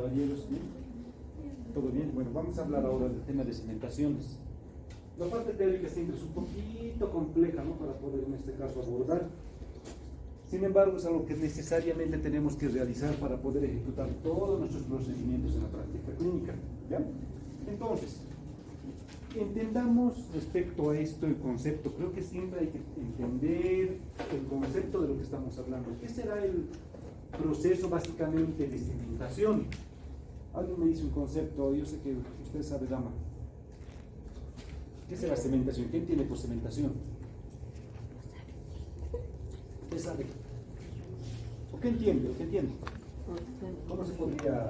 caballeros? ¿Bien? ¿Todo bien? Bueno, vamos a hablar ahora del tema de cimentaciones. La parte teórica siempre es un poquito compleja, ¿no?, para poder en este caso abordar. Sin embargo, es algo que necesariamente tenemos que realizar para poder ejecutar todos nuestros procedimientos en la práctica clínica, ¿ya? Entonces, entendamos respecto a esto el concepto. Creo que siempre hay que entender el concepto de lo que estamos hablando. ¿Qué será el proceso básicamente de cimentación? Alguien me dice un concepto, yo sé que usted sabe, dama. ¿Qué será cementación? ¿Qué entiende por cementación? ¿Usted sabe? ¿O qué entiende? ¿O qué entiende? ¿Cómo se podría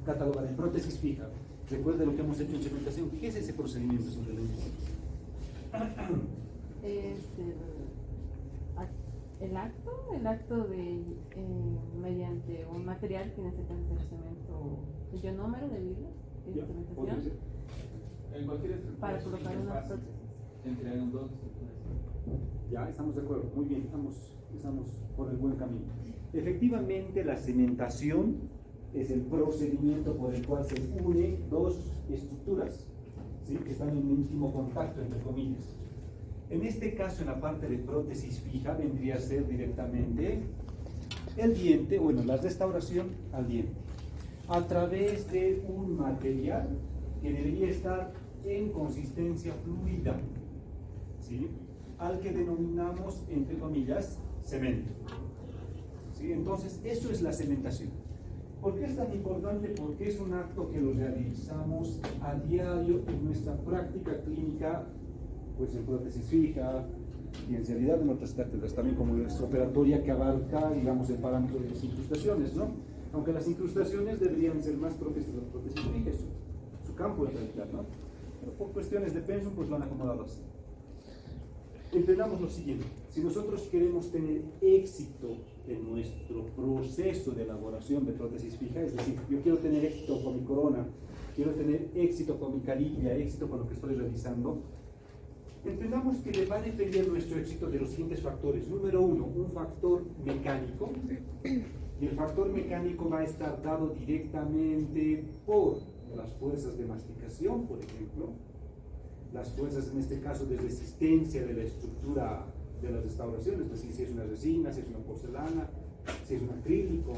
catalogar en prótesis fija? Recuerde lo que hemos hecho en cementación. ¿Qué es ese procedimiento simplemente? Es el acto de mediante un material que en este caso es el cemento, el ionómero de vidrio, es Ya, cementación, En cualquier estructura para colocar una prótesis. entre dos estructuras. Ya, estamos de acuerdo. Muy bien, estamos por el buen camino. Efectivamente, la cementación es el procedimiento por el cual se unen dos estructuras, ¿sí?, que están en íntimo contacto, entre comillas. En este caso, en la parte de prótesis fija, vendría a ser directamente el diente, bueno, la restauración al diente, a través de un material que debería estar en consistencia fluida, ¿sí?, al que denominamos, entre comillas, cemento. ¿Sí? Entonces, eso es la cementación. ¿Por qué es tan importante? Porque es un acto que lo realizamos a diario en nuestra práctica clínica, pues en prótesis fija y en realidad en otras cátedras, también como nuestra operatoria que abarca, digamos, el parámetro de las incrustaciones, ¿no? Aunque las incrustaciones deberían ser más propias de las prótesis fijas, su campo en realidad, ¿no? Pero por cuestiones de pensum, pues lo han acomodado así. Entendamos lo siguiente: si nosotros queremos tener éxito en nuestro proceso de elaboración de prótesis fija, es decir, yo quiero tener éxito con mi corona, quiero tener éxito con mi carilla, éxito con lo que estoy realizando, entendamos que le va a depender nuestro éxito de los siguientes factores. Número uno, un factor mecánico, y el factor mecánico va a estar dado directamente por las fuerzas de masticación, por ejemplo, las fuerzas en este caso de resistencia de la estructura de las restauraciones, es decir, si es una resina, si es una porcelana, si es un acrílico,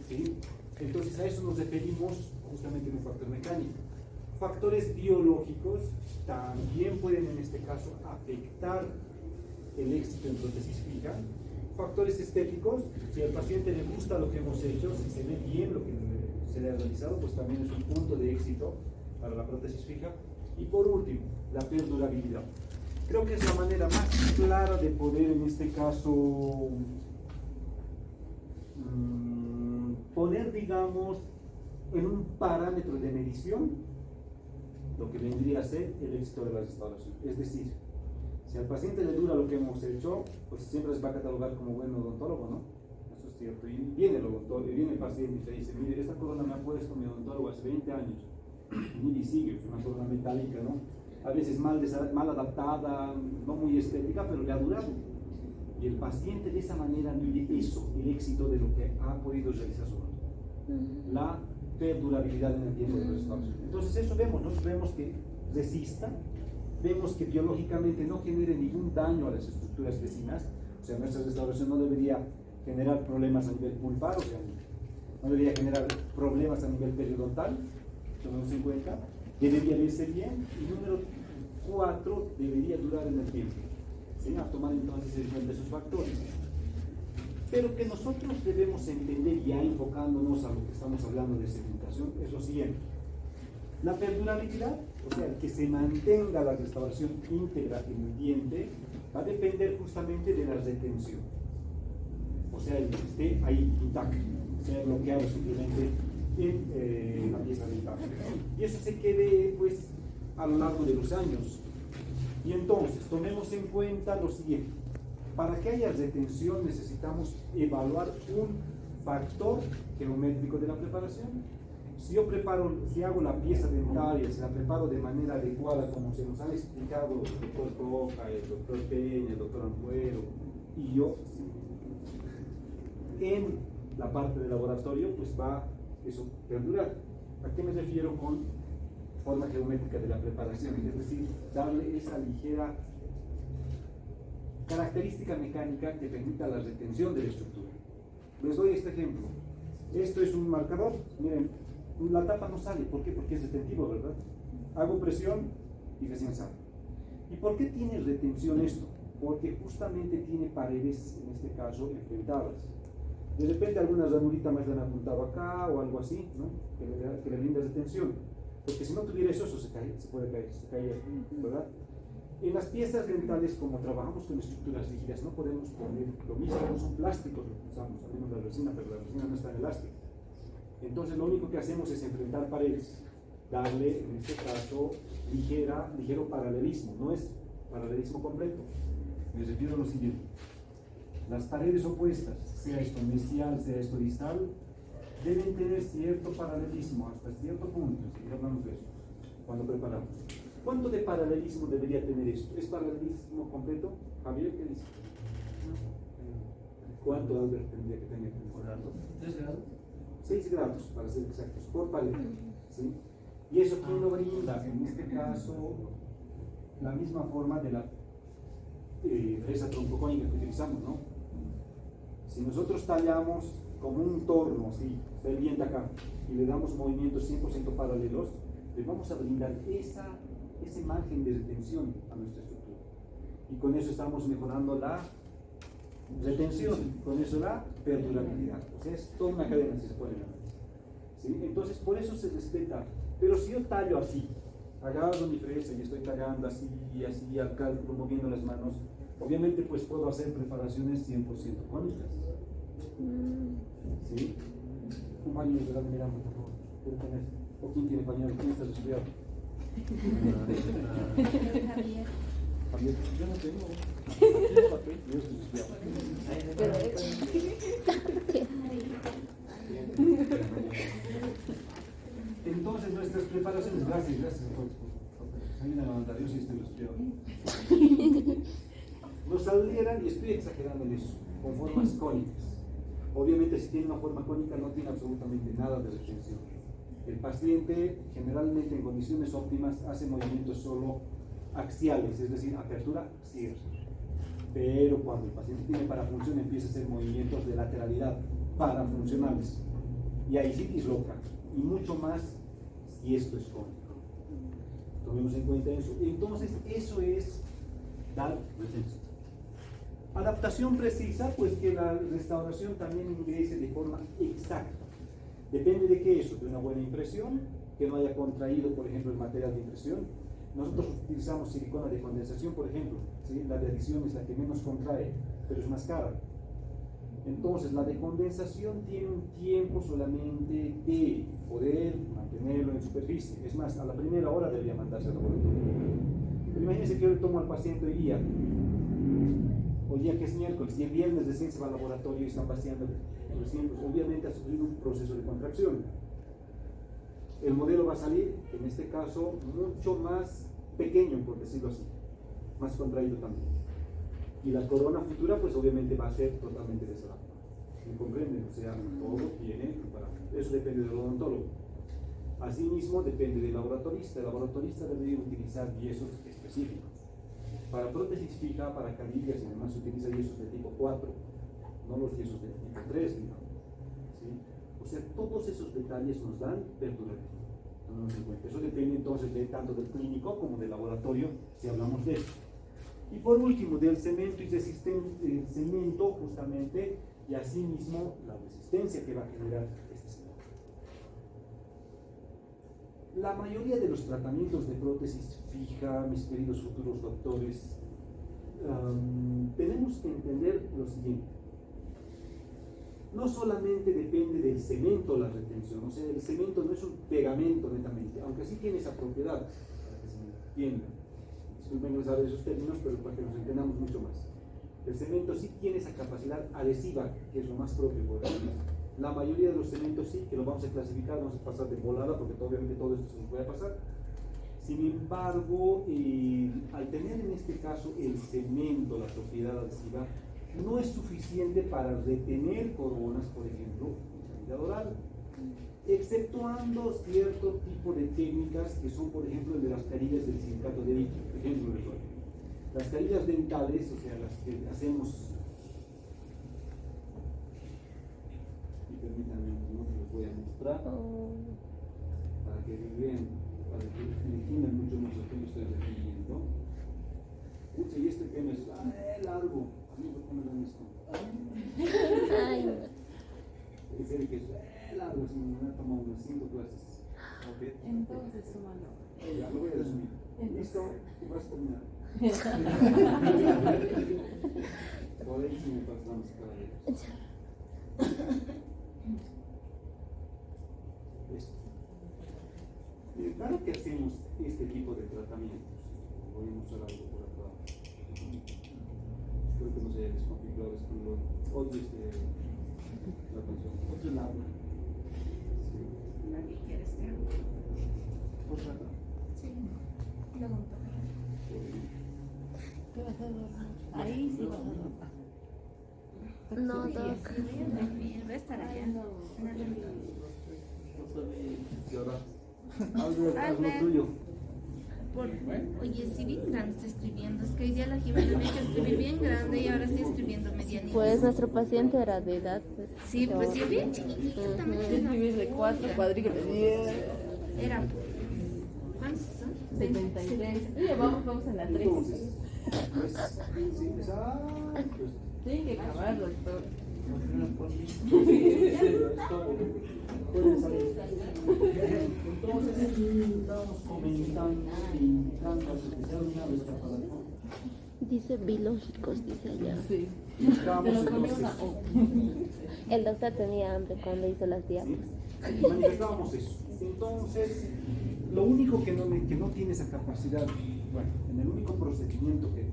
¿sí? Entonces a eso nos referimos justamente en un factor mecánico. Factores biológicos también pueden en este caso afectar el éxito en prótesis fija. Factores estéticos, si al paciente le gusta lo que hemos hecho, si se ve bien lo que se le ha realizado, pues también es un punto de éxito para la prótesis fija. Y por último, la perdurabilidad. Creo que es la manera más clara de poder en este caso poner, digamos, en un parámetro de medición lo que vendría a ser el éxito de la restauración. Es decir, si al paciente le dura lo que hemos hecho, pues siempre les va a catalogar como buen odontólogo, ¿no? Eso es cierto. Y viene el odontólogo, y viene el paciente y te dice: mire, esta corona me ha puesto mi odontólogo hace 20 años. Y sigue, es una corona metálica, ¿no? A veces mal adaptada, no muy estética, pero le ha durado. Y el paciente de esa manera mide eso, el éxito de lo que ha podido realizar su odontólogo. La perdurabilidad en el tiempo de restauración. Entonces eso vemos, ¿no? Vemos que resista, vemos que biológicamente no genere ningún daño a las estructuras vecinas, o sea, nuestra restauración no debería generar problemas a nivel pulpar, o sea, no debería generar problemas a nivel periodontal, tomemos en cuenta, debería verse bien, y número 4, debería durar en el tiempo, ¿sí? A tomar entonces en cuenta esos factores. Pero que nosotros debemos entender, ya enfocándonos a lo que estamos hablando de cementación, es lo siguiente: la perdurabilidad, o sea, el que se mantenga la restauración íntegra en el diente, va a depender justamente de la retención, o sea, el que esté ahí intacto, sea bloqueado simplemente en la pieza dental, y eso se quede pues a lo largo de los años. Y entonces tomemos en cuenta lo siguiente: para que haya retención necesitamos evaluar un factor geométrico de la preparación. Si yo hago la pieza dentaria, si la preparo de manera adecuada, como se nos han explicado el doctor Roja, el doctor Peña, el doctor Ampuero y yo, en la parte del laboratorio, pues va eso perdurar. ¿A qué me refiero con forma geométrica de la preparación? Es decir, darle esa ligera característica mecánica que permita la retención de la estructura. Les doy este ejemplo. Esto es un marcador. Miren, la tapa no sale. ¿Por qué? Porque es retentivo, ¿verdad? Hago presión y recién sale. ¿Y por qué tiene retención esto? Porque justamente tiene paredes, en este caso, enfrentadas. De repente alguna ranurita más le han apuntado acá o algo así, ¿no? Que le brinda retención. Porque si no tuviera eso, se puede caer, se cae, ¿verdad? En las piezas dentales, como trabajamos con estructuras rígidas, no podemos poner lo mismo, no son plásticos lo que usamos, abrimos la resina, pero la resina no es tan elástica. Entonces lo único que hacemos es enfrentar paredes, darle, en este caso, ligero paralelismo, no es paralelismo completo. Me refiero a lo siguiente: las paredes opuestas, sea esto mesial, sea esto distal, deben tener cierto paralelismo hasta cierto punto, y hablamos de eso cuando preparamos. ¿Cuánto de paralelismo debería tener esto? ¿Es paralelismo completo? Javier, ¿qué dice? ¿Cuánto, Albert, tendría que tener? 3 grados. 6 grados, para ser exactos, por pared, ¿sí? Y eso, ¿quién lo brinda? En este caso, la misma forma de la fresa troncocónica que utilizamos, ¿no? Si nosotros tallamos como un torno, ¿sí? Está el viento acá, y le damos movimientos 100% paralelos, le vamos a brindar ese margen de retención a nuestra estructura. Y con eso estamos mejorando la retención, con eso la perdurabilidad. O sea, es toda una cadena, si se puede ver. ¿Sí? Entonces, por eso se respeta. Pero si yo tallo así, agarro mi fresa y estoy tallando así y así al cálculo, moviendo las manos, obviamente pues puedo hacer preparaciones 100% cónicas. ¿Sí? Un pañuelo de la miramos, por favor. ¿Puede tener? ¿O quién tiene pañuelo? ¿Quién está resfriado? Javier. Javier, yo no tengo. ¿Tienes papel? Yo estoy resfriado. Entonces nuestras preparaciones, gracias por ayudan a levantar, yo sí estoy resfriado. Nos salieran, y estoy exagerando en eso, con formas cónicas. Obviamente si tiene una forma cónica no tiene absolutamente nada de retención. El paciente generalmente en condiciones óptimas hace movimientos solo axiales, es decir, apertura, cierre. Pero cuando el paciente tiene parafunción empieza a hacer movimientos de lateralidad parafuncionales. Y ahí sí disloca. Y mucho más si esto es cónico. Tomemos en cuenta eso. Entonces, eso es dar retención. Adaptación precisa, pues que la restauración también ingrese de forma exacta. Depende de qué eso, de una buena impresión, que no haya contraído, por ejemplo, el material de impresión. Nosotros utilizamos silicona de condensación, por ejemplo, ¿sí? La de adición es la que menos contrae, pero es más cara. Entonces, la de condensación tiene un tiempo solamente de poder mantenerlo en superficie. Es más, a la primera hora debería mandarse al laboratorio. Pero imagínense que yo le tomo al paciente hoy día que es miércoles, y el viernes recién se va al laboratorio y están vaciando recién, pues obviamente ha sufrido un proceso de contracción. El modelo va a salir, en este caso, mucho más pequeño, por decirlo así, más contraído también. Y la corona futura, pues obviamente va a ser totalmente desadaptada. ¿Me comprenden? O sea, todo tiene para eso depende del odontólogo. Asimismo, depende del laboratorista. El laboratorista debe utilizar yesos específicos. Para prótesis fija, para carillas y demás, se utiliza yesos de tipo 4, no los yesos de tipo 3, digamos. ¿Sí? O sea, todos esos detalles nos dan perdurabilidad. Eso depende entonces de tanto del clínico como del laboratorio, si hablamos de eso. Y por último, del cemento y del cemento, justamente, y asimismo la resistencia que va a generar este cemento. La mayoría de los tratamientos de prótesis fija, mis queridos futuros doctores, tenemos que entender lo siguiente. No solamente depende del cemento la retención, o sea, el cemento no es un pegamento netamente, aunque sí tiene esa propiedad, para que se entienda. Disculpen usar esos términos, pero para que nos entendamos mucho más. El cemento sí tiene esa capacidad adhesiva, que es lo más propio, por ejemplo. La mayoría de los cementos sí, que lo vamos a clasificar, vamos a pasar de volada, porque obviamente todo esto se nos puede pasar. Sin embargo, al tener en este caso el cemento, la propiedad adhesiva, no es suficiente para retener coronas, por ejemplo, en cavidad oral. exceptuando cierto tipo de técnicas que son, por ejemplo, el de las carillas del silicato de litio, ejemplo de todo. Las carillas dentales, o sea, las que hacemos, y permítanme un minuto, les voy a mostrar para que vean, para que entiendan mucho más lo que yo estoy refiriendo. Pucha, y este tema es largo. Amigo, ¿cómo lo han visto? Ay, no. En serio que es largo, si me han tomado unas 5 clases. Okay. Entonces, súmalo. Ya, lo voy a resumir. ¿Listo? Vas a terminar. Por ahí sí me pasamos cada vez. Esto. Miren, claro que hacemos este tipo de tratamientos. Voy a mostrar algo por acá. Espero que no se haya desconfigurado esto. Oye, la canción. Otro lado. Sí. Nadie quiere ser. Por acá. Sí. Lo monto. ¿Qué vas a dormir? Ahí sí vas a dormir. No, Doc. Sí, voy a dormir. Voy a estar allá. En el dormitorio. Y ahora, haz lo tuyo. Oye, sí, bien grande estoy escribiendo. Es que hoy día la Jimena me dijo que escribí bien grande y ahora estoy escribiendo medianito. Pues nuestro paciente era de edad. Pues, Sí, pues yo bien chiquitito también. Escribir de 4 cuadrículas de 10. Era. ¿Cuántos son? 73. Oye, vamos en la 3. Entonces, pues, sí, pues, Tienen que acabar, doctor. pueden salir. Entonces, estamos comentando y indicando que se ha olvidado esta palabra. dice biológicos, dice allá. Sí. Estamos Te lo comí entonces, una O. El doctor tenía hambre cuando hizo las diapos. ¿sí? Manifestábamos eso. Entonces, lo único que no tiene esa capacidad, bueno, en el único procedimiento que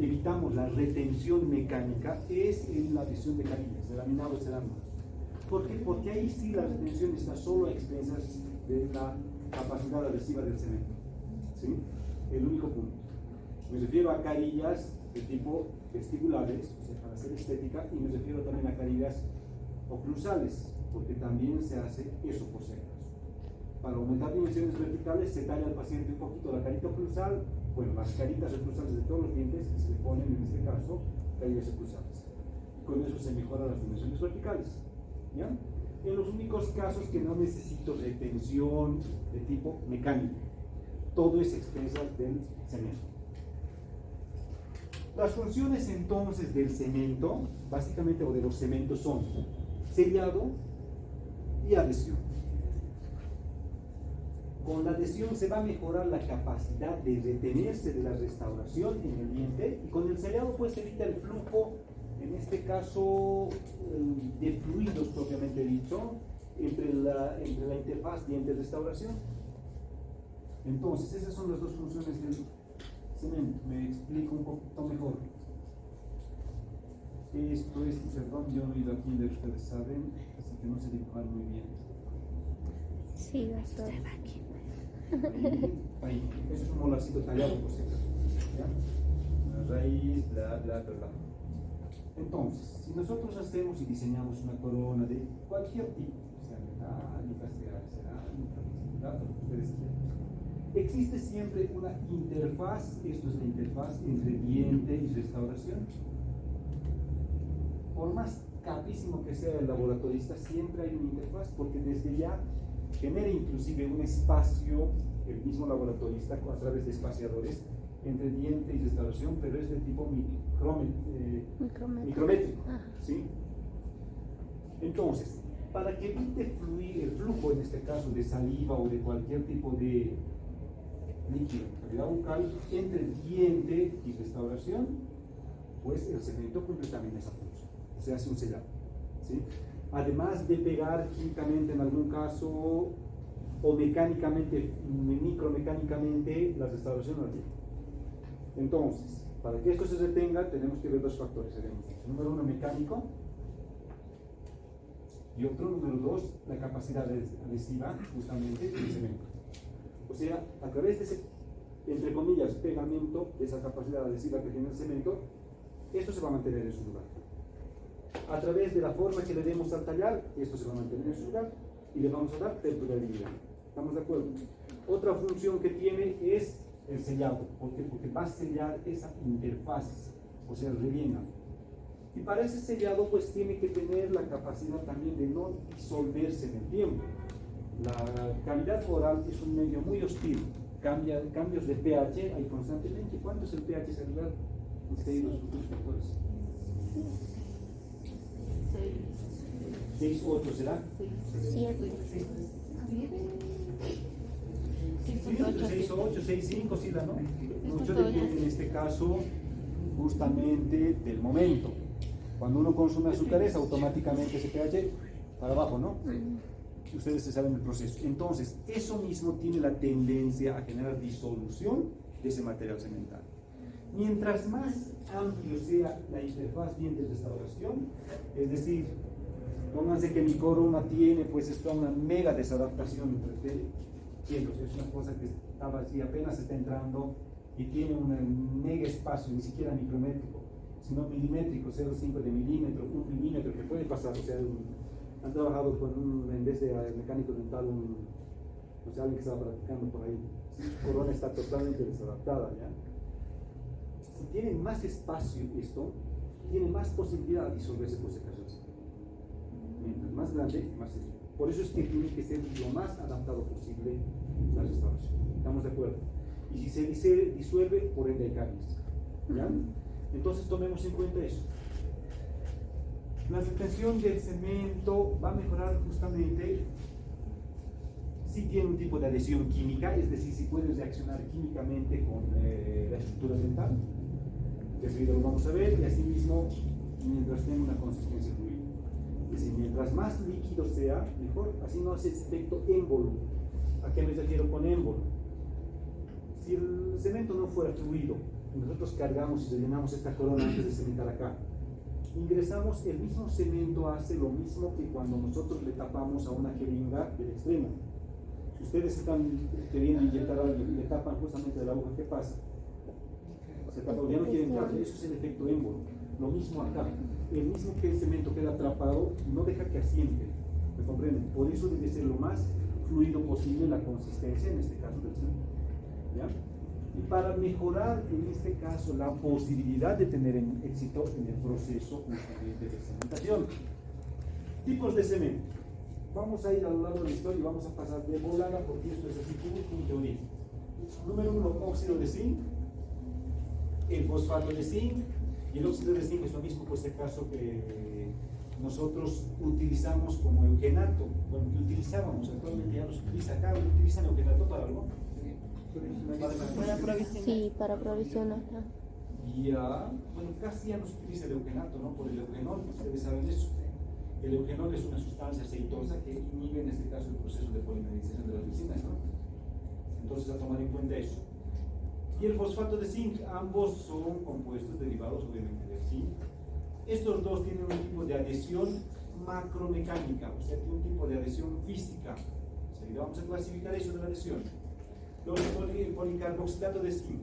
evitamos la retención mecánica es en la adhesión de carillas, de laminado de cerámicos. ¿Por qué? Porque ahí sí la retención está solo a expensas de la capacidad adhesiva del cemento. ¿Sí? El único punto. Me refiero a carillas de tipo vestibulares, o sea, para hacer estética, y me refiero también a carillas oclusales, porque también se hace eso por si acaso. Para aumentar dimensiones verticales se talla al paciente un poquito la carita oclusal, bueno, las caritas oclusales de todos los dientes que se le ponen en este caso, carillas oclusales. Con eso se mejoran las dimensiones verticales. ¿Ya? En los únicos casos que no necesito retención de tipo mecánico, todo es expensa del cemento. Las funciones entonces del cemento, básicamente, o de los cementos, son sellado y adhesión. Con la adhesión se va a mejorar la capacidad de retenerse de la restauración en el diente, y con el sellado pues se evita el flujo, en este caso de fluidos propiamente dicho, entre la interfaz diente-restauración. Entonces esas son las dos funciones del cemento. Me explico un poquito mejor. Esto es, perdón, yo no he ido aquí de ustedes saben, así que no sé dibujar muy bien. Sí, doctor. Ahí, eso es un molarcito tallado, por cierto. ¿Ya? Una raíz, bla, bla, bla, bla. Entonces, si nosotros hacemos y diseñamos una corona de cualquier tipo, sea metálica, sea cerámica, lo que ustedes quieran, existe siempre una interfaz, esto es la interfaz entre diente y restauración. Por más capísimo que sea el laboratorista, siempre hay una interfaz, porque desde ya genera inclusive un espacio, el mismo laboratorista, a través de espaciadores, entre diente y restauración, pero es de tipo micrométrico. ¿Sí? Entonces, para que evite fluir el flujo, en este caso de saliva o de cualquier tipo de líquido, cavidad bucal, entre diente y restauración, pues el cemento cumple también esa función. Se hace un sellado. ¿Sí? Además de pegar químicamente en algún caso o mecánicamente, micromecánicamente, la restauración al diente. Entonces, para que esto se retenga, tenemos que ver dos factores. Número uno, mecánico, y otro, número dos, la capacidad adhesiva, justamente, del cemento. O sea, a través de ese, entre comillas, pegamento, de esa capacidad adhesiva que tiene el cemento, esto se va a mantener en su lugar. A través de la forma que le demos al tallar, esto se va a mantener en su lugar. y le vamos a dar perdurabilidad. ¿Estamos de acuerdo? Otra función que tiene es el sellado. ¿Por qué? Porque va a sellar esa interfaz, o sea, el relleno. Y para ese sellado pues tiene que tener la capacidad también de no disolverse en el tiempo. La cavidad oral es un medio muy hostil. Cambios de pH hay constantemente. ¿Cuánto es el pH celular? Mis queridos futuros doctores. 6,8 será. 7. 6,8, 6,5, sí, ¿no? Mucho depende en este caso justamente del momento. Cuando uno consume azúcares, automáticamente ese pH para abajo, ¿no? Ustedes se saben el proceso. Entonces, eso mismo tiene la tendencia a generar disolución de ese material cemental. Mientras más amplio sea la interfaz dientes-restauración, es decir, pónganse que mi corona tiene pues está una mega desadaptación entre cielos, es una cosa que estaba así, apenas está entrando y tiene un mega espacio, ni siquiera micrométrico, sino milimétrico, 0,5 de milímetro, 1 milímetro, que puede pasar, o sea, han trabajado con en vez de mecánico dental, no sé, alguien que estaba practicando por ahí, si su corona está totalmente desadaptada, ¿ya? Si tiene más espacio esto, tiene más posibilidad de disolverse por secación. Mientras más grande, más sencillo. Por eso es que tiene que ser lo más adaptado posible la restauración. ¿Estamos de acuerdo? Y si se disuelve, por ende hay caries. ¿Ya? Entonces tomemos en cuenta eso. La retención del cemento va a mejorar justamente si tiene un tipo de adhesión química, es decir, si puede reaccionar químicamente con la estructura dental. Enseguida lo vamos a ver, y asimismo, mientras tenga una consistencia fluida. Es decir, mientras más líquido sea, mejor, así no hace efecto émbolo. ¿A qué me refiero con émbolo? Si el cemento no fuera fluido, y nosotros cargamos y rellenamos esta corona antes de cementar acá, ingresamos, el mismo cemento hace lo mismo que cuando nosotros le tapamos a una jeringa del extremo. Si ustedes están queriendo inyectar a alguien y le tapan justamente de la aguja, ¿qué pasa? Se tapa, ya no quiere entrar, eso es el efecto émbolo. Lo mismo acá, el mismo que el cemento queda atrapado, no deja que asiente, ¿me comprenden? Por eso debe ser lo más fluido posible la consistencia, en este caso del cemento, ¿ya? Y para mejorar, en este caso, la posibilidad de tener éxito en el proceso justamente de cementación. Tipos de cemento. Vamos a ir a lo largo de la historia y vamos a pasar de volada porque esto es así como teoría. Número 1, óxido de zinc, el fosfato de zinc, y el óxido de zinc es lo mismo, pues, este caso que nosotros utilizamos como eugenato, bueno, que utilizábamos, actualmente ya no se utiliza acá, utilizan eugenato para algo. Para provisionar. Sí, para provisionar. Ya, bueno, casi ya no se utiliza el eugenato, ¿no? Por el eugenol, ustedes saben eso. El eugenol es una sustancia aceitosa que inhibe en este caso el proceso de polimerización de las resinas, ¿no? Entonces, a tomar en cuenta eso. Y el fosfato de zinc, ambos son compuestos derivados obviamente del zinc. Estos dos tienen un tipo de adhesión macromecánica, o sea, tiene un tipo de adhesión física. Enseguida vamos a clasificar eso de la adhesión. El policarboxilato de zinc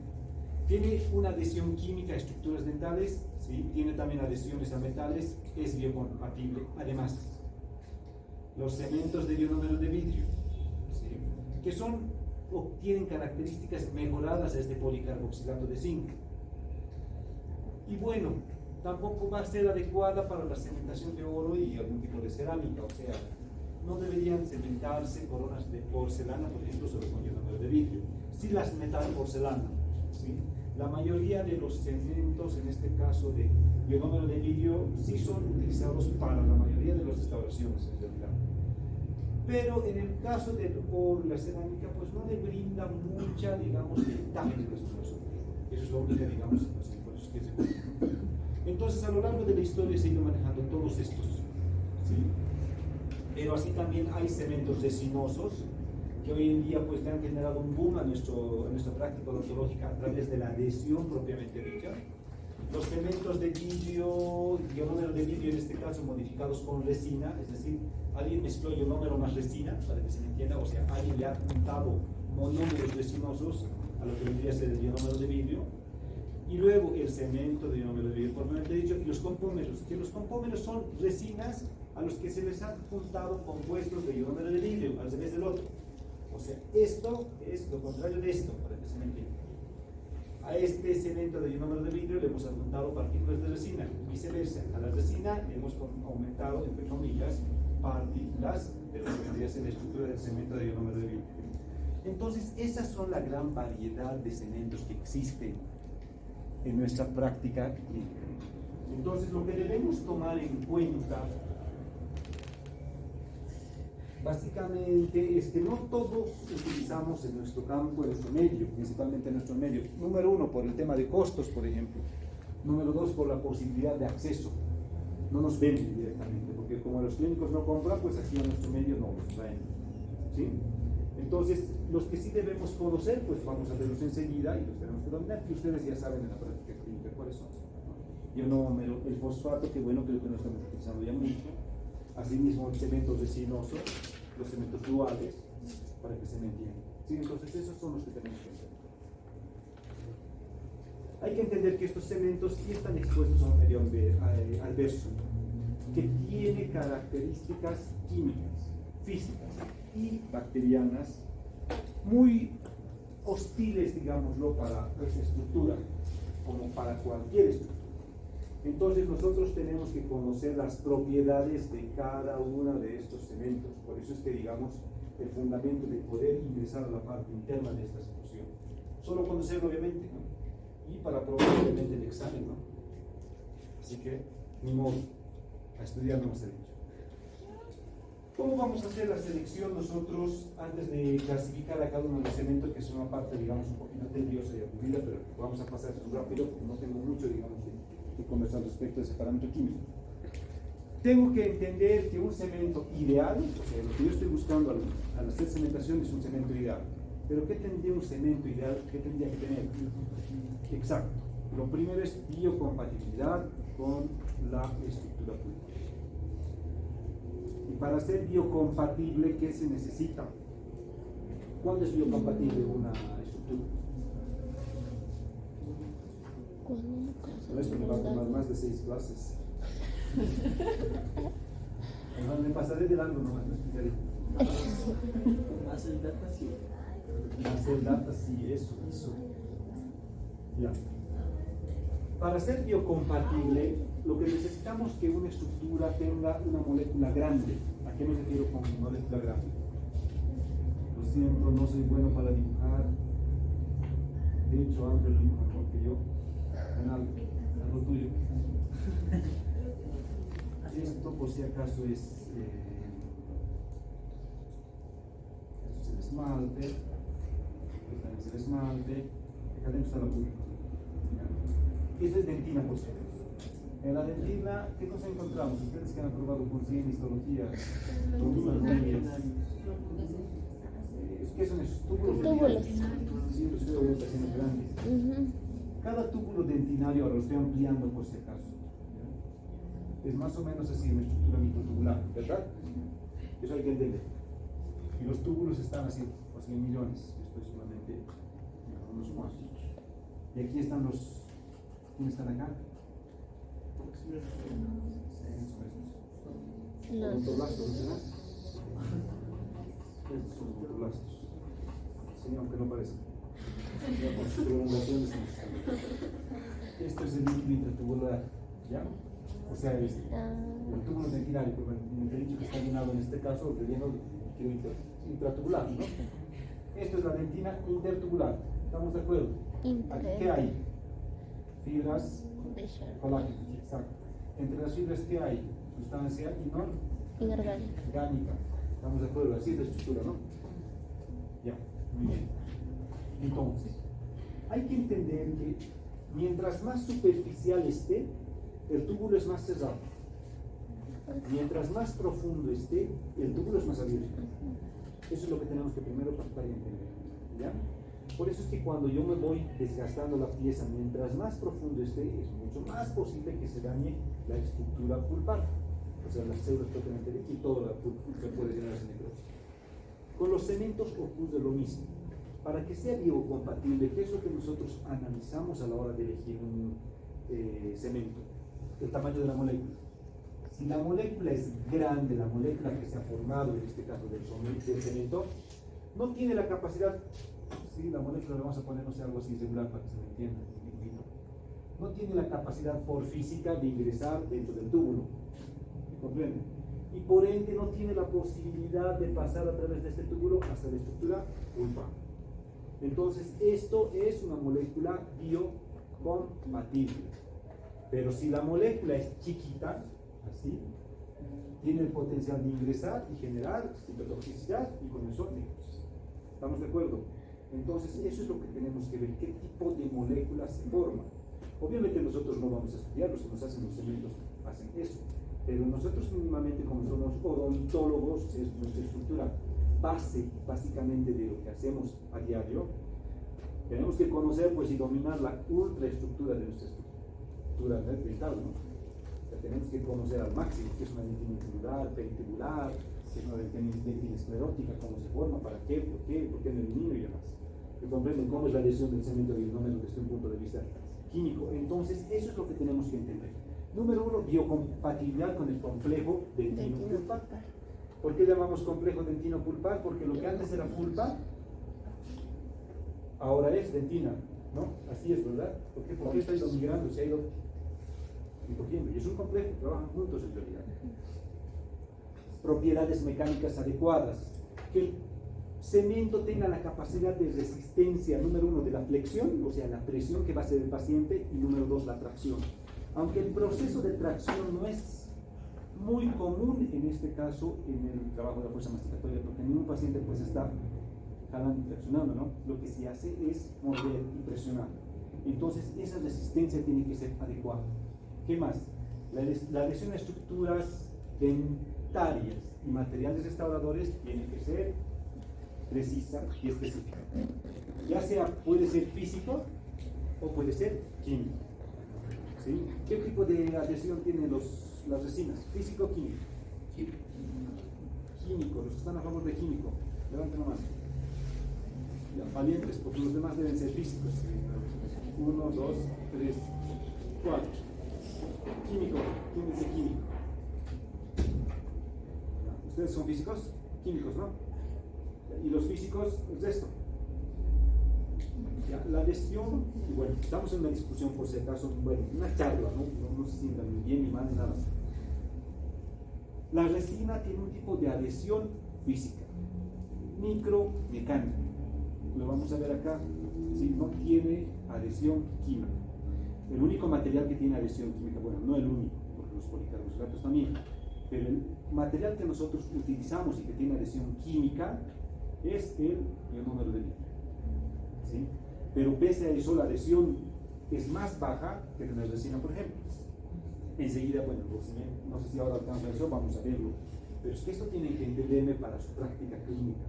tiene una adhesión química a estructuras dentales, ¿sí? Tiene también adhesiones a metales, es biocompatible. Además, los cementos de ionómero de vidrio, ¿sí? Que obtienen características mejoradas a este policarboxilato de zinc. Y bueno, tampoco va a ser adecuada para la cementación de oro y algún tipo de cerámica, o sea, no deberían cementarse coronas de porcelana, por ejemplo, solo con ionómero de vidrio. Sí las metal porcelana, ¿sí? La mayoría de los cementos, en este caso de ionómero de vidrio, sí son utilizados para la mayoría de las restauraciones, en realidad. Pero en el caso del oro y la cerámica, pues no le brinda mucha, digamos, ventaja en los procesos. Eso es lo único, digamos, por eso que se cuenta. Entonces, a lo largo de la historia se ha ido manejando todos estos, ¿sí? Pero así también hay cementos resinosos que hoy en día pues le han generado un boom a nuestra práctica odontológica a través de la adhesión propiamente dicha. Los cementos de vidrio, ionómero de vidrio en este caso modificados con resina, es decir, alguien mezcló ionómero más resina, para que se me entienda, o sea, alguien le ha juntado monómeros resinosos a lo que vendría a ser el ionómero de vidrio. Y luego el cemento de ionómero de vidrio, propiamente dicho, y los compómeros, que los compómeros son resinas a los que se les han juntado compuestos de ionómero de vidrio, al revés del otro. O sea, esto es lo contrario de esto, para que se me entienda. A este cemento de ionómero de vidrio le hemos adjuntado partículas de resina, viceversa. A la resina le hemos aumentado, entre comillas, partículas de lo que vendría a ser la estructura del cemento de ionómero de vidrio. Entonces, esas son la gran variedad de cementos que existen en nuestra práctica clínica. Entonces, lo que debemos tomar en cuenta básicamente es que no todos utilizamos en nuestro campo, en nuestro medio, principalmente en nuestro medio. Número uno, por el tema de costos, por ejemplo. Número dos, por la posibilidad de acceso. No nos venden directamente, porque como los clínicos no compran, pues aquí en nuestro medio no los traen. ¿Sí? Entonces, los que sí debemos conocer, pues vamos a verlos enseguida y los tenemos que dominar, que ustedes ya saben en la práctica clínica cuáles son. Ionómero, el fosfato, que bueno, creo que no estamos utilizando ya mucho. Asimismo, el cemento resinoso, los cementos duales, para que se me entienda. ¿Sí? Entonces, esos son los que tenemos que entender. Hay que entender que estos cementos sí están expuestos a un medio adverso, que tiene características químicas, físicas y bacterianas muy hostiles, digámoslo, para esa estructura, como para cualquier estructura. Entonces nosotros tenemos que conocer las propiedades de cada uno de estos cementos. Por eso es que, digamos, el fundamento de poder ingresar a la parte interna de esta explosión. Solo conocerlo, obviamente, ¿no? Y para probar, obviamente, el examen, ¿no? Así que, ni modo, a estudiar no hemos hecho. ¿Cómo vamos a hacer la selección nosotros antes de clasificar a cada uno de los cementos, que es una parte, digamos, un poquito tediosa y aburrida, pero vamos a pasar rápido porque no tengo mucho, digamos, de conversar respecto a ese parámetro químico? Tengo que entender que un cemento ideal, o sea, lo que yo estoy buscando al hacer cementación es un cemento ideal. Pero ¿qué tendría un cemento ideal? ¿Qué tendría que tener? Exacto. Lo primero es biocompatibilidad con la estructura pública. Y para ser biocompatible, ¿qué se necesita? ¿Cuándo es biocompatible una estructura? No, esto me va a tomar más de 6 clases. Además, me pasaré de largo nomás, no explicaré. Hacer data sí. Hacer data sí, eso. Ya. Para ser biocompatible, lo que necesitamos es que una estructura tenga una molécula grande. ¿A qué me refiero con molécula grande? Lo siento, no soy bueno para dibujar. De hecho, André lo dibuja mejor que yo. En algo tuyo. Esto, por si acaso, es esto es el esmalte. Esto es el esmalte. Acá dentro está la pulpa. Esta es dentina, por si acaso. En la dentina, ¿qué cosa encontramos? Ustedes que han aprobado con ciencia, histología, ¿qué son esos túbulos? Túbulos. Sí, los estoy orientaciones grandes. Cada túbulo dentinario, ahora lo estoy ampliando por si acaso, ¿ya? Es más o menos así, una estructura microtubular, ¿verdad? Eso hay que entender. Y los túbulos están así, así en millones. Esto es solamente unos cuantos. Y aquí están los. ¿Quiénes están acá? Los protoblastos, ¿verdad? Estos son los protoblastos. Sí, aunque no parezca. Ya por su prolongación esto es el líquido intratubular, ¿ya? O sea, el túbulo dentinario, porque he dicho que está llenado en este caso, relleno de líquido intratubular, ¿no? Esto es la dentina intertubular, ¿estamos de acuerdo? ¿Aquí qué hay? Fibras colágenas, exacto. Entre las fibras, ¿qué hay? Sustancia inorgánica. ¿Estamos de acuerdo? Así es la estructura, ¿no? Ya, muy bien. Entonces, hay que entender que mientras más superficial esté, el túbulo es más cerrado. Mientras más profundo esté, el túbulo es más abierto. Eso es lo que tenemos que primero captar y entender, ¿ya? Por eso es que cuando yo me voy desgastando la pieza, mientras más profundo esté, es mucho más posible que se dañe la estructura pulpar. O sea, las células propiamente dichas y toda la pulpa se puede llenar de necrosis. Con los cementos ocurre lo mismo. Para que sea biocompatible, ¿qué es lo que nosotros analizamos a la hora de elegir un cemento? El tamaño de la molécula. Si la molécula es grande, la molécula que se ha formado, en este caso del cemento, no tiene la capacidad, sí, la molécula le vamos a poner, no sé, algo así irregular para que se me entienda, no tiene la capacidad por física de ingresar dentro del túbulo, ¿me comprende? Y por ende no tiene la posibilidad de pasar a través de este túbulo hasta la estructura pulpa. Entonces, esto es una molécula biocompatible. Pero si la molécula es chiquita, así, tiene el potencial de ingresar y generar citotoxicidad y con eso necrosis. ¿Estamos de acuerdo? Entonces, eso es lo que tenemos que ver, qué tipo de moléculas se forman. Obviamente nosotros no vamos a estudiar, los que nos hacen los cementos hacen eso, pero nosotros mínimamente, como somos odontólogos, es nuestra estructura básicamente de lo que hacemos a diario, tenemos que conocer pues y dominar la ultraestructura de nuestra estructura dental, ¿no? O sea, tenemos que conocer al máximo qué es una dentina tubular, peritubular, qué es una dentina esclerótica, cómo se forma, para qué, por qué en el niño y demás. Que comprenden cómo es la adhesión del cemento y el ionómero desde un punto de vista químico. Entonces, eso es lo que tenemos que entender. Número 1, biocompatibilidad con el complejo dentino-pulpar. ¿Por qué llamamos complejo dentino-pulpar? Porque lo que antes era pulpa, ahora es dentina, ¿no? Así es, ¿verdad? ¿Por qué? Porque está ido migrando, se ha ido encogiendo. Y es un complejo, trabajan juntos en realidad. Propiedades mecánicas adecuadas. Que el cemento tenga la capacidad de resistencia, número 1, de la flexión, o sea, la presión que va a hacer el paciente, y número 2, la tracción. Aunque el proceso de tracción no es muy común en este caso en el trabajo de la fuerza masticatoria, porque ningún paciente pues está jalando y traccionando, ¿no? Lo que se hace es morder y presionar. Entonces, esa resistencia tiene que ser adecuada. ¿Qué más? La adhesión a estructuras dentarias y materiales restauradores tiene que ser precisa y específica. Ya sea, puede ser físico o puede ser químico. ¿Sí? ¿Qué tipo de adhesión tienen las resinas? ¿Físico o químico? Químico. Los que están a favor de químico, levanten la mano. Ya, valientes, porque los demás deben ser físicos. 1, 2, 3, 4. Químico. ¿Quién dice químico? ¿Ustedes son físicos? Químicos, ¿no? Y los físicos, el resto. Ya, la adhesión, y bueno, estamos en una discusión por si acaso, bueno, una charla, no se sientan ni bien ni mal ni nada. La resina tiene un tipo de adhesión física, micromecánica. Lo vamos a ver acá, ¿sí? No tiene adhesión química. El único material que tiene adhesión química, bueno, no el único, porque los policarbonatos también, pero el material que nosotros utilizamos y que tiene adhesión química es el ionómero de litio, ¿sí? Pero pese a eso la adhesión es más baja que en la resina, por ejemplo. Enseguida, bueno, no sé si ahora alcanza eso, vamos a verlo, pero es que esto tienen que entenderme para su práctica clínica.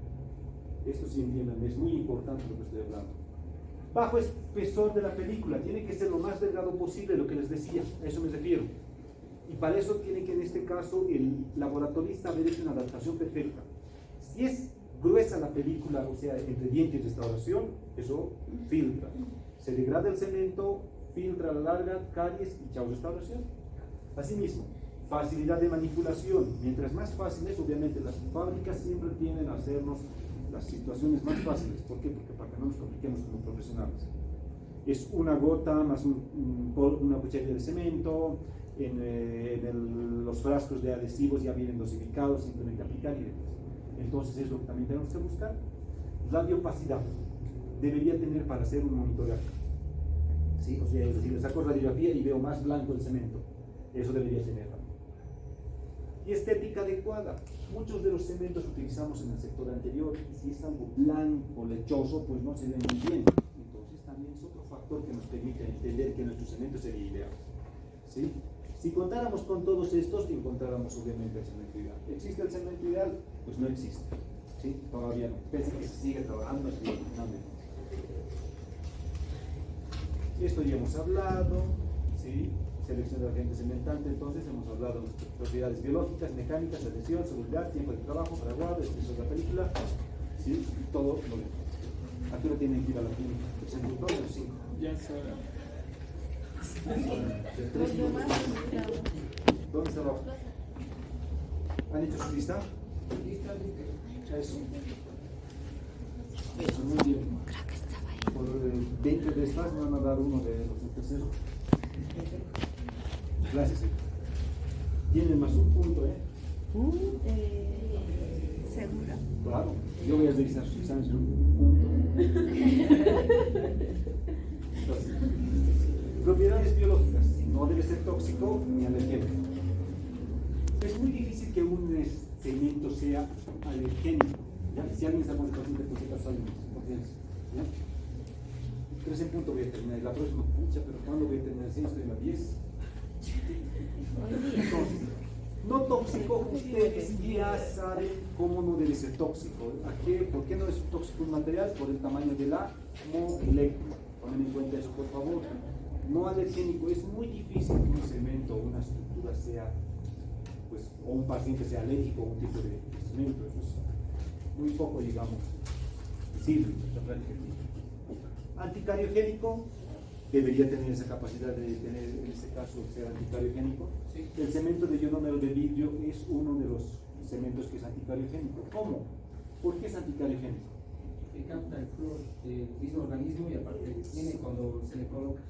Esto sí entiendan, es muy importante lo que estoy hablando. Bajo espesor de la película, tiene que ser lo más delgado posible, lo que les decía, a eso me refiero. Y para eso tiene que en este caso el laboratorista haber hecho una adaptación perfecta. Si es gruesa la película, o sea, entre dientes y restauración, eso filtra. Se degrada el cemento, filtra a la larga, caries y chao restauración. Asimismo, facilidad de manipulación. Mientras más fácil es, obviamente las fábricas siempre tienden a hacernos las situaciones más fáciles. ¿Por qué? Porque para que no nos compliquemos como profesionales. Es una gota más una cuchara de cemento, los frascos de adhesivos ya vienen dosificados, simplemente aplicar y demás. Entonces es lo que también tenemos que buscar. La biopacidad debería tener para hacer un monitoreo. ¿Sí? O sea, es decir, le saco radiografía y veo más blanco el cemento. Eso debería tener. Y estética adecuada. Muchos de los cementos utilizamos en el sector anterior y si es algo blanco, lechoso, pues no se ve muy bien. Entonces también es otro factor que nos permite entender que nuestro cemento sería ideal. ¿Sí? Si contáramos con todos estos, encontráramos obviamente el cemento ideal. ¿Existe el cemento ideal? Pues no existe. ¿Sí? Todavía no. Pese a que se sigue trabajando, esto ya hemos hablado. ¿Sí? Selección de agente cementante, entonces hemos hablado de propiedades biológicas, mecánicas, adhesión, seguridad, tiempo de trabajo, fraguado, espesor de la película, ¿sí? Y todo lo demás. ¿A qué hora tienen que ir a la clínica? ¿Se encontró a las 5? Ya es hora. Tres minutos. ¿Dónde está abajo? ¿Han hecho su lista? Eso. Eso, muy bien. Por 20 de estas me van a dar uno de los de tercero. Gracias. Tienen más un punto, ¿eh? Seguro. Claro. Yo voy a revisar sus exámenes en un punto. Entonces, propiedades biológicas. No debe ser tóxico ni alergénico. Es muy difícil que un cemento sea alergénico. ¿Ya? Si alguien está con el paciente, pues se pasa confianza. ¿Ya? 3 en punto voy a terminar. La próxima, pucha, pero ¿cuándo voy a terminar? Si estoy en la 10. Entonces, no tóxico, ustedes ya saben cómo no debe ser tóxico. ¿Por qué no es tóxico un material? Por el tamaño de la molécula. Tomen en cuenta eso, por favor. No alergénico, es muy difícil que un cemento o una estructura sea, pues, o un paciente sea alérgico a un tipo de cemento. Eso es muy poco, digamos, visible. Anticariogénico, debería tener esa capacidad de tener, en este caso, ser anticariogénico. Sí. El cemento de ionómero de vidrio es uno de los cementos que es anticariogénico. ¿Cómo? ¿Por qué es anticariogénico? Que capta el flúor del mismo organismo y aparte tiene cuando se le coloca.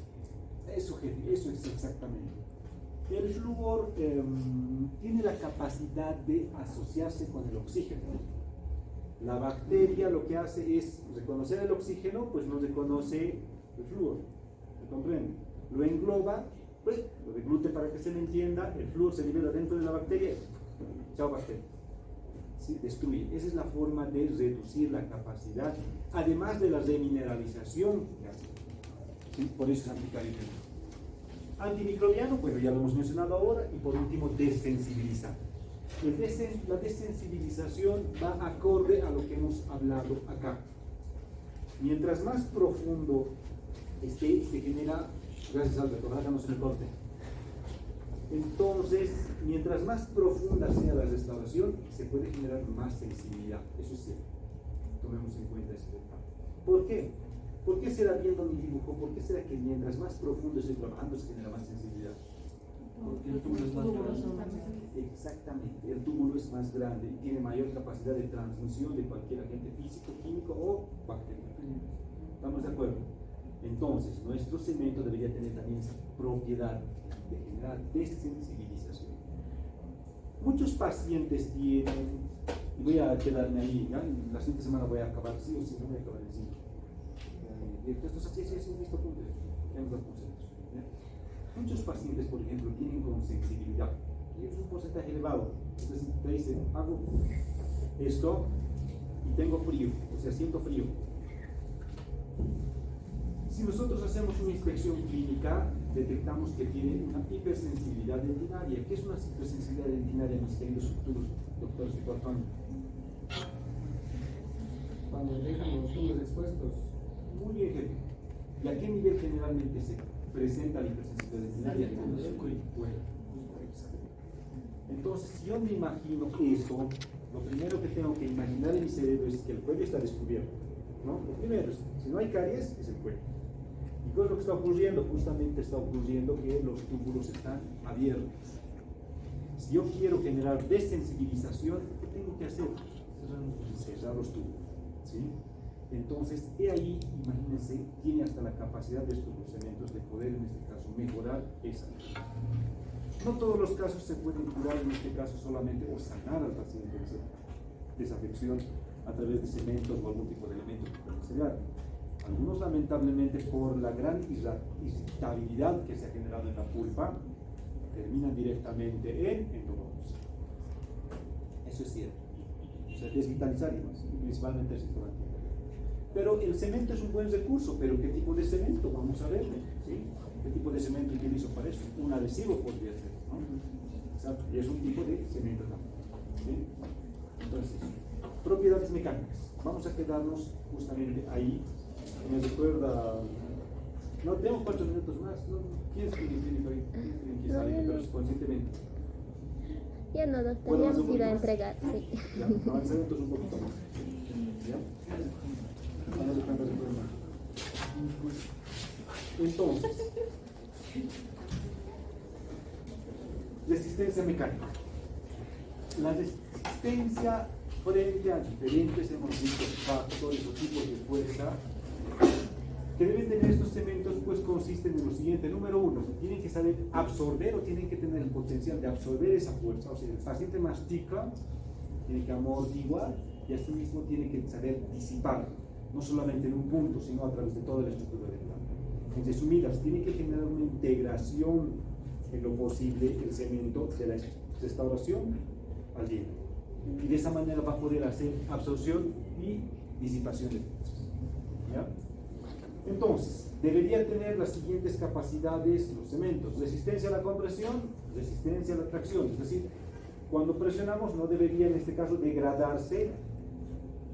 Eso, jefe, eso es exactamente. El flúor tiene la capacidad de asociarse con el oxígeno. La bacteria lo que hace es reconocer el oxígeno, pues no reconoce el flúor. ¿Se comprende? Lo engloba, pues lo deglute para que se le entienda, el flúor se libera dentro de la bacteria. Chao bacteria. Sí, destruye. Esa es la forma de reducir la capacidad, además de la remineralización que hace. ¿Sí? Por eso es anticariogénico. Antimicrobiano, bueno, ya lo hemos mencionado ahora, y por último, desensibiliza. La desensibilización va acorde a lo que hemos hablado acá. Mientras más profundo esté, se genera, gracias Alberto, ojalá que no se me corte. Entonces, mientras más profunda sea la restauración, se puede generar más sensibilidad. Eso es cierto. Tomemos en cuenta ese detalle. ¿Por qué? ¿Por qué será, viendo mi dibujo, por qué será que mientras más profundo estoy trabajando se genera más sensibilidad? Porque el túbulo es más grande. Exactamente, el túbulo es más grande y tiene mayor capacidad de transmisión de cualquier agente físico, químico o bacteriano. ¿Estamos de acuerdo? Entonces, nuestro cemento debería tener también esa propiedad de generar desensibilización. Muchos pacientes tienen, y voy a quedarme ahí, ¿ya? La siguiente semana voy a acabar, sí o sí, no voy a acabar en 5. Esto es así, listo, punto. Tenemos los conceptos. ¿Ya? Muchos pacientes, por ejemplo, tienen con sensibilidad, y es un porcentaje elevado. Entonces te dicen, hago esto y tengo frío, o sea, siento frío. Si nosotros hacemos una inspección clínica, detectamos que tiene una hipersensibilidad dentinaria. ¿Qué es una hipersensibilidad dentinaria, mis queridos futuros doctores de corazón? Cuando dejan los tubos expuestos. Muy bien, jefe. ¿Y a qué nivel generalmente se presenta la hipersensibilidad dentinaria? Bueno, entonces, si yo me imagino eso, lo primero que tengo que imaginar en mi cerebro es que el cuello está descubierto, ¿no? Lo primero, si no hay caries, es el cuello. ¿Y qué es lo que está ocurriendo? Justamente está ocurriendo que los túbulos están abiertos. Si yo quiero generar desensibilización, ¿qué tengo que hacer? Cerrar los túbulos, ¿sí? Entonces, he ahí, imagínense, tiene hasta la capacidad de estos cementos de poder, en este caso, mejorar esa. No todos los casos se pueden curar, en este caso solamente, o sanar al paciente de esa afección a través de cementos o algún tipo de elementos que pueden sellar. Algunos, lamentablemente, por la gran irritabilidad que se ha generado en la pulpa, terminan directamente en endodontia. Eso es cierto. O sea, desvitalizar y más, principalmente el sistema antibiótico. Pero el cemento es un buen recurso, pero ¿qué tipo de cemento? Vamos a verlo, ¿sí? ¿Qué tipo de cemento utilizo para eso? Un adhesivo podría ser, ¿no? Exacto. Y es un tipo de cemento también, ¿sí? Entonces, propiedades mecánicas. Vamos a quedarnos justamente ahí. Me recuerda. No, tengo 4 minutos más. ¿No? ¿Quién es que tiene ahí? ¿Quién quiere salir? Pero conscientemente. Ya no, doctor, ¿Puedo ya avanzar hemos un ido a poquito más? entregar, sí. Ya, avanzar entonces un poquito más. ¿Ya? Entonces, resistencia mecánica. La resistencia frente a diferentes, hemos visto, factores o tipos de fuerza que deben tener estos cementos, pues consisten en lo siguiente. Número uno, tienen que saber absorber o tienen que tener el potencial de absorber esa fuerza. O sea, el paciente mastica, tiene que amortiguar y asimismo tiene que saber disipar, no solamente en un punto, sino a través de toda la estructura del plano. En resumidas, tiene que generar una integración en lo posible el cemento de la restauración al lleno. Y de esa manera va a poder hacer absorción y disipación de fuerzas. ¿Ya? Entonces, debería tener las siguientes capacidades los cementos: resistencia a la compresión, resistencia a la tracción. Es decir, cuando presionamos no debería en este caso degradarse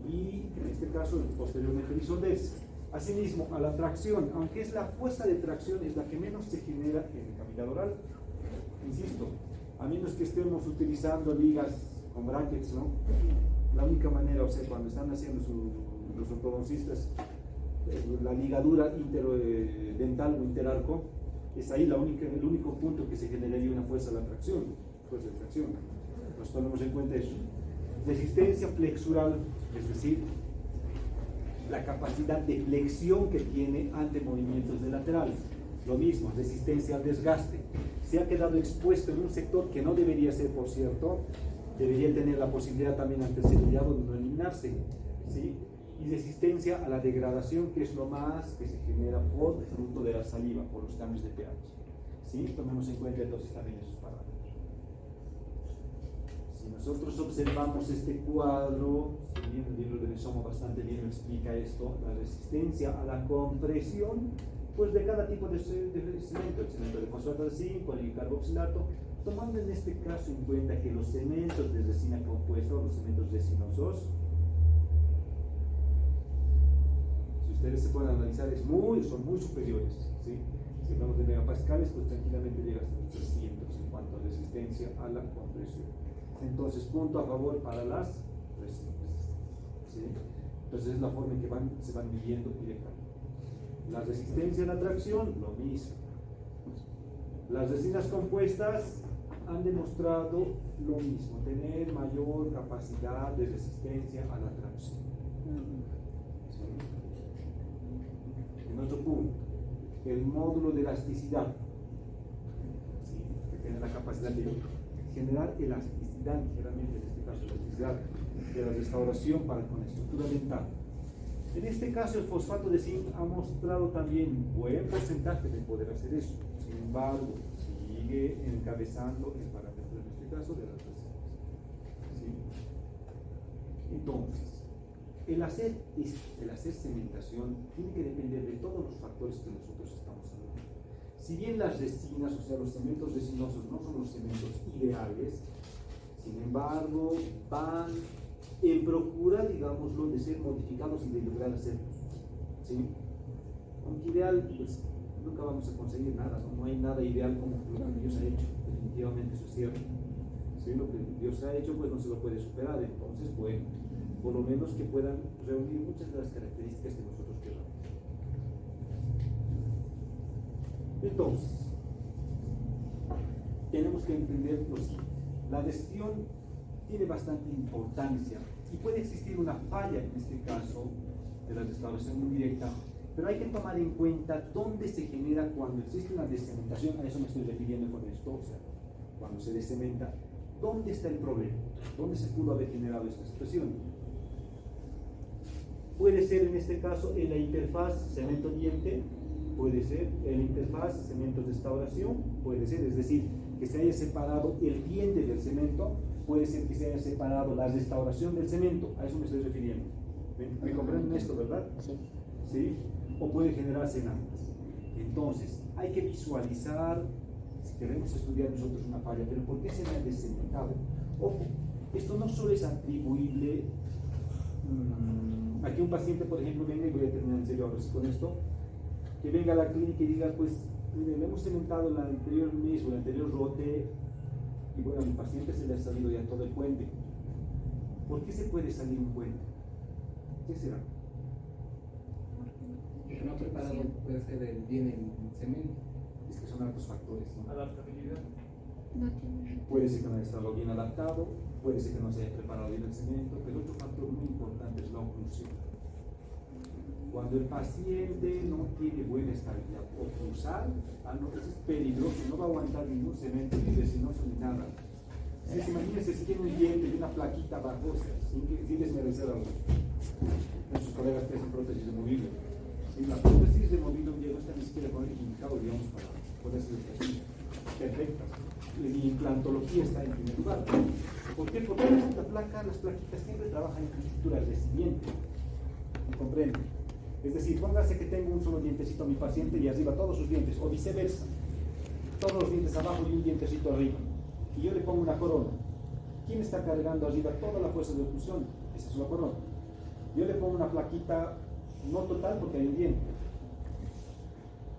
y en este caso posteriormente disolverse. Asimismo, a la tracción, aunque es la fuerza de tracción es la que menos se genera en el cavidad oral, insisto, a menos que estemos utilizando ligas con brackets, ¿no? La única manera, o sea, cuando están haciendo los ortodoncistas, la ligadura interdental o interarco, es ahí el único punto que se generaría una fuerza de la tracción, fuerza de tracción. Nos tomemos en cuenta eso. Resistencia flexural, es decir, la capacidad de flexión que tiene ante movimientos de laterales. Lo mismo, resistencia al desgaste. Se ha quedado expuesto en un sector que no debería ser, por cierto, debería tener la posibilidad también ante el sellado de no eliminarse, ¿sí? Y resistencia a la degradación, que es lo más que se genera por fruto de la saliva, por los cambios de pH. ¿Sí? Tomemos en cuenta entonces también esos parámetros. Si nosotros observamos este cuadro, si bien el libro de Nesomo bastante bien lo explica esto, la resistencia a la compresión, pues de cada tipo de cemento, el cemento de fosfato de zinc, el carboxilato, tomando en este caso en cuenta que los cementos de resina compuesta o los cementos resinosos, si ustedes se pueden analizar, son muy superiores, ¿sí? Si hablamos de megapascales, pues tranquilamente llega hasta los 300 en cuanto a resistencia a la compresión. Entonces, punto a favor para las resistencias, ¿sí? Entonces es la forma en que se van midiendo directamente. La resistencia a la tracción, lo mismo. Las resinas compuestas han demostrado lo mismo, tener mayor capacidad de resistencia a la tracción. ¿Sí? En otro punto, el módulo de elasticidad, ¿sí? Que tiene la capacidad de generar elasticidad, generalmente en este caso elasticidad de la restauración para con la estructura dental. En este caso el fosfato de zinc ha mostrado también buen porcentaje de poder hacer eso. Sin embargo, sigue encabezando el parámetro en este caso de las resinas. ¿Sí? Entonces, el hacer cementación tiene que depender de todos los factores que nosotros estamos hablando. Si bien las resinas, o sea, los cementos resinosos no son los cementos ideales, sin embargo, van en procura, digámoslo, de ser modificados y de lograr hacerlos. ¿Sí? Aunque ideal, pues nunca vamos a conseguir nada, ¿no? No hay nada ideal como lo que Dios ha hecho, definitivamente eso es cierto. ¿Sí? Lo que Dios ha hecho, pues no se lo puede superar, entonces, bueno, por lo menos que puedan reunir muchas de las características que nosotros queramos. Entonces, tenemos que entender lo siguiente: la gestión tiene bastante importancia y puede existir una falla en este caso de la restauración indirecta, pero hay que tomar en cuenta dónde se genera cuando existe una descementación. A eso me estoy refiriendo con esto, o sea, cuando se descementa, ¿dónde está el problema? ¿Dónde se pudo haber generado esta situación? Puede ser en este caso en la interfaz cemento-diente, puede ser en la interfaz cemento-restauración, puede ser, es decir, que se haya separado el diente del cemento, puede ser que se haya separado la restauración del cemento, a eso me estoy refiriendo. ¿Me comprenden esto, verdad? Sí. ¿Sí? O puede generarse en ambas. Entonces, hay que visualizar, si queremos estudiar nosotros una falla, pero ¿por qué se me ha descementado? Ojo, esto no solo es atribuible a que un paciente, por ejemplo, venga, y voy a terminar en serio ahora sí con esto, que venga a la clínica y diga, pues, mire, le hemos cementado el anterior mes o el anterior rote, y bueno, a mi paciente se le ha salido ya todo el puente. ¿Por qué se puede salir un puente? ¿Qué será? adaptación. puede ser bien el cemento. Es que son altos factores, ¿no? Adaptabilidad. No tiene. Puede ser que no haya estado bien adaptado, puede ser que no se haya preparado bien el cemento, pero otro factor muy importante es la oclusión. Cuando el paciente no tiene buena estabilidad oclusal, no, eso es peligroso, no va a aguantar ningún cemento, ni resinoso, ni nada. Entonces, imagínense si tiene un diente y una plaquita bajo, sin desmerecer a sus colegas que hacen prótesis de movilidad. Si la prótesis de movilidad no está ni siquiera con el indicado, digamos, para ponerse de prótesis perfectas. La implantología está en primer lugar. ¿Por qué? Porque las plaquitas siempre trabajan en estructuras resilientes. ¿Me comprende? Es decir, póngase que tengo un solo dientecito a mi paciente y arriba todos sus dientes, o viceversa. Todos los dientes abajo y un dientecito arriba. Y yo le pongo una corona. ¿Quién está cargando arriba toda la fuerza de oclusión? Esa es una corona. Yo le pongo una plaquita, no total porque hay un diente.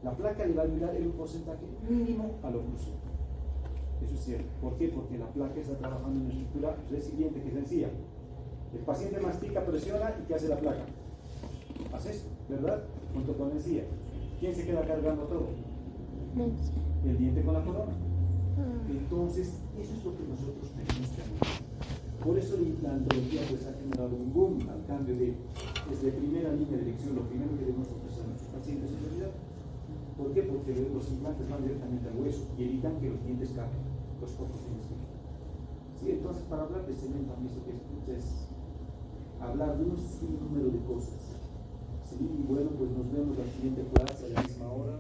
La placa le va a ayudar en un porcentaje mínimo a la oclusión. Eso es cierto. ¿Por qué? Porque la placa está trabajando en una estructura resiliente que es sencilla. El paciente mastica, presiona y ¿qué hace la placa? Hace esto, ¿verdad? Junto con la encía. ¿Quién se queda cargando todo? El diente con la corona. Entonces, eso es lo que nosotros tenemos que hacer. Por eso la implantología pues, ha generado un boom al cambio desde primera línea de elección. Lo primero que debemos ofrecer a nuestros pacientes en realidad. ¿Por qué? Porque los implantes van directamente al hueso y evitan que los dientes caigan, los pocos dientes que quedan. Sí, entonces, para hablar de cemento, a mí eso que escucha es hablar de un sinnúmero de cosas. Sí, y bueno, pues nos vemos la siguiente clase a la misma hora.